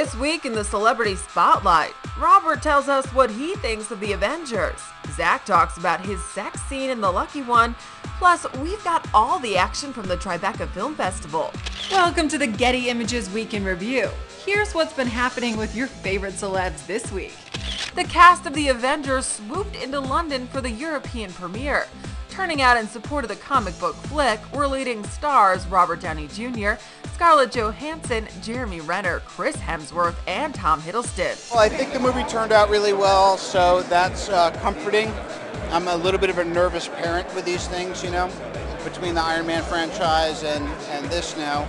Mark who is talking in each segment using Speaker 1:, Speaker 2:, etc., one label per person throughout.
Speaker 1: This week in the Celebrity Spotlight, Robert tells us what he thinks of the Avengers. Zach talks about his sex scene in The Lucky One. Plus, we've got all the action from the Tribeca Film Festival. Welcome to the Getty Images Week in Review. Here's what's been happening with your favorite celebs this week. The cast of the Avengers swooped into London for the European premiere. Turning out in support of the comic book flick were leading stars Robert Downey Jr., Scarlett Johansson, Jeremy Renner, Chris Hemsworth, and Tom Hiddleston.
Speaker 2: Well, I think the movie turned out really well, so that's comforting. I'm a little bit of a nervous parent with these things, between the Iron Man franchise and this now.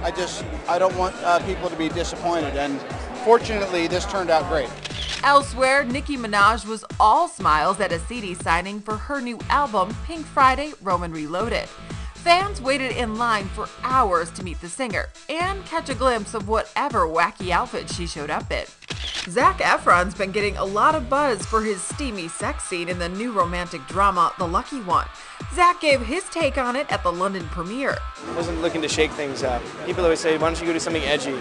Speaker 2: I don't want people to be disappointed, and fortunately, this turned out great.
Speaker 1: Elsewhere, Nicki Minaj was all smiles at a CD signing for her new album, Pink Friday, Roman Reloaded. Fans waited in line for hours to meet the singer and catch a glimpse of whatever wacky outfit she showed up in. Zac Efron's been getting a lot of buzz for his steamy sex scene in the new romantic drama, The Lucky One. Zac gave his take on it at the London premiere.
Speaker 3: I wasn't looking to shake things up. People always say, why don't you go do something edgy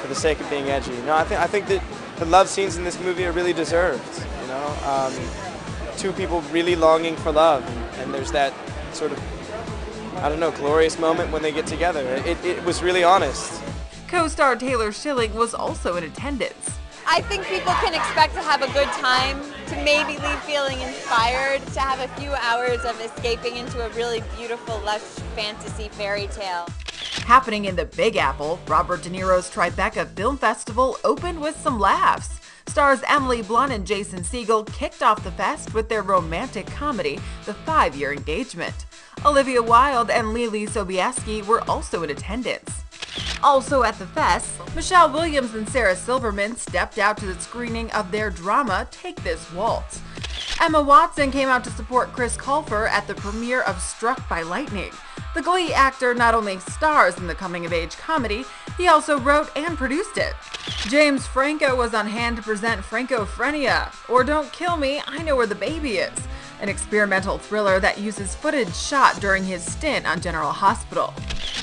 Speaker 3: for the sake of being edgy? No, I think that the love scenes in this movie are really deserved. Two people really longing for love, and there's that sort of, glorious moment when they get together. It was really honest.
Speaker 1: Co-star Taylor Schilling was also in attendance.
Speaker 4: I think people can expect to have a good time, to maybe leave feeling inspired, to have a few hours of escaping into a really beautiful, lush fantasy fairy tale.
Speaker 1: Happening in the Big Apple, Robert De Niro's Tribeca Film Festival opened with some laughs. Stars Emily Blunt and Jason Segel kicked off the fest with their romantic comedy, The 5-Year Engagement. Olivia Wilde and Lily Sobieski were also in attendance. Also at the fest, Michelle Williams and Sarah Silverman stepped out to the screening of their drama, Take This Waltz. Emma Watson came out to support Chris Colfer at the premiere of Struck by Lightning. The Glee actor not only stars in the coming-of-age comedy, he also wrote and produced it. James Franco was on hand to present Francophrenia, or Don't Kill Me, I Know Where the Baby Is, an experimental thriller that uses footage shot during his stint on General Hospital.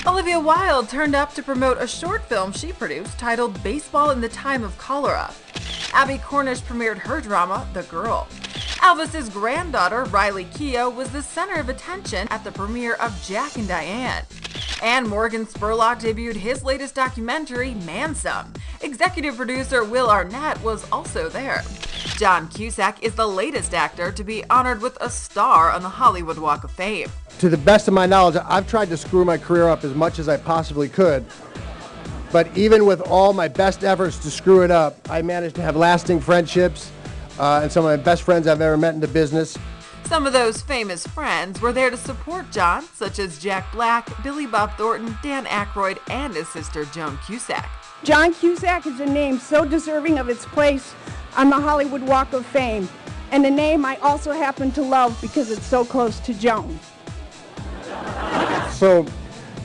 Speaker 1: Olivia Wilde turned up to promote a short film she produced titled Baseball in the Time of Cholera. Abby Cornish premiered her drama, The Girl. Elvis's granddaughter, Riley Keough, was the center of attention at the premiere of Jack and Diane. And Morgan Spurlock debuted his latest documentary, Mansome. Executive producer Will Arnett was also there. John Cusack is the latest actor to be honored with a star on the Hollywood Walk of Fame.
Speaker 5: To the best of my knowledge, I've tried to screw my career up as much as I possibly could. But even with all my best efforts to screw it up, I managed to have lasting friendships and some of my best friends I've ever met in the business.
Speaker 1: Some of those famous friends were there to support John, such as Jack Black, Billy Bob Thornton, Dan Aykroyd, and his sister Joan Cusack.
Speaker 6: John Cusack is a name so deserving of its place on the Hollywood Walk of Fame, and a name I also happen to love because it's so close to Joan.
Speaker 7: So,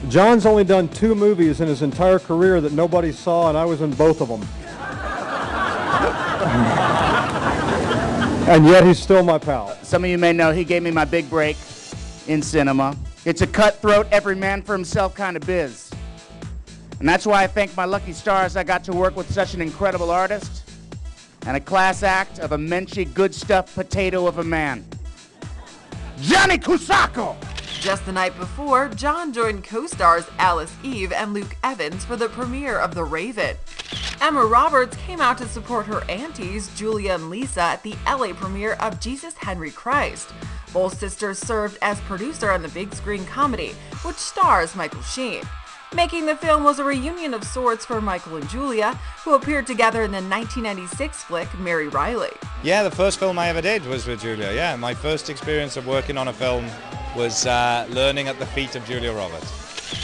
Speaker 7: John's only done 2 movies in his entire career that nobody saw, and I was in both of them. And yet he's still my pal.
Speaker 2: Some of you may know he gave me my big break in cinema. It's a cutthroat, every man for himself kind of biz. And that's why I thank my lucky stars I got to work with such an incredible artist and a class act of a menschy, good stuff potato of a man. Johnny Cusack!
Speaker 1: Just the night before, John joined co-stars Alice Eve and Luke Evans for the premiere of The Raven. Emma Roberts came out to support her aunties, Julia and Lisa, at the LA premiere of Jesus Henry Christ. Both sisters served as producer on the big screen comedy, which stars Michael Sheen. Making the film was a reunion of sorts for Michael and Julia, who appeared together in the 1996 flick Mary Riley.
Speaker 8: Yeah, the first film I ever did was with Julia. Yeah, my first experience of working on a film was learning at the feet of Julia Roberts.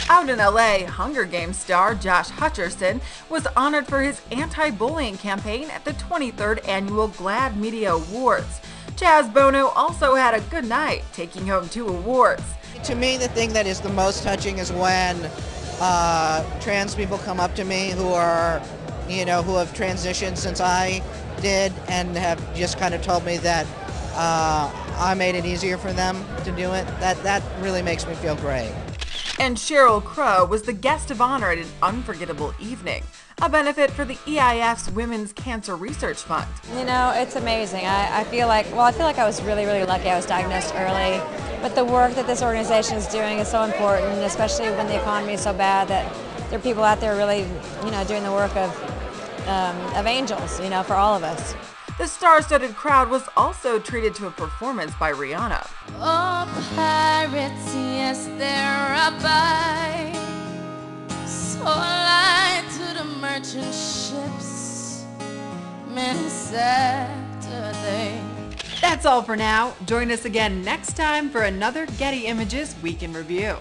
Speaker 1: Out in LA, Hunger Games star Josh Hutcherson was honored for his anti-bullying campaign at the 23rd Annual GLAAD Media Awards. Chaz Bono also had a good night, taking home 2 awards.
Speaker 9: To me, the thing that is the most touching is when trans people come up to me who are, who have transitioned since I did and have just kind of told me that I made it easier for them to do it. That really makes me feel great.
Speaker 1: And Sheryl Crow was the guest of honor at an unforgettable evening, a benefit for the EIF's Women's Cancer Research Fund.
Speaker 10: You know, it's amazing. I feel like I was really lucky. I was diagnosed early. But the work that this organization is doing is so important, especially when the economy is so bad, that there are people out there really, doing the work of angels, for all of us.
Speaker 1: The star-studded crowd was also treated to a performance by Rihanna.
Speaker 11: Oh, pirates, yes, they're up by, so lied to the merchant ships, many Saturday.
Speaker 1: That's all for now. Join us again next time for another Getty Images Week in Review.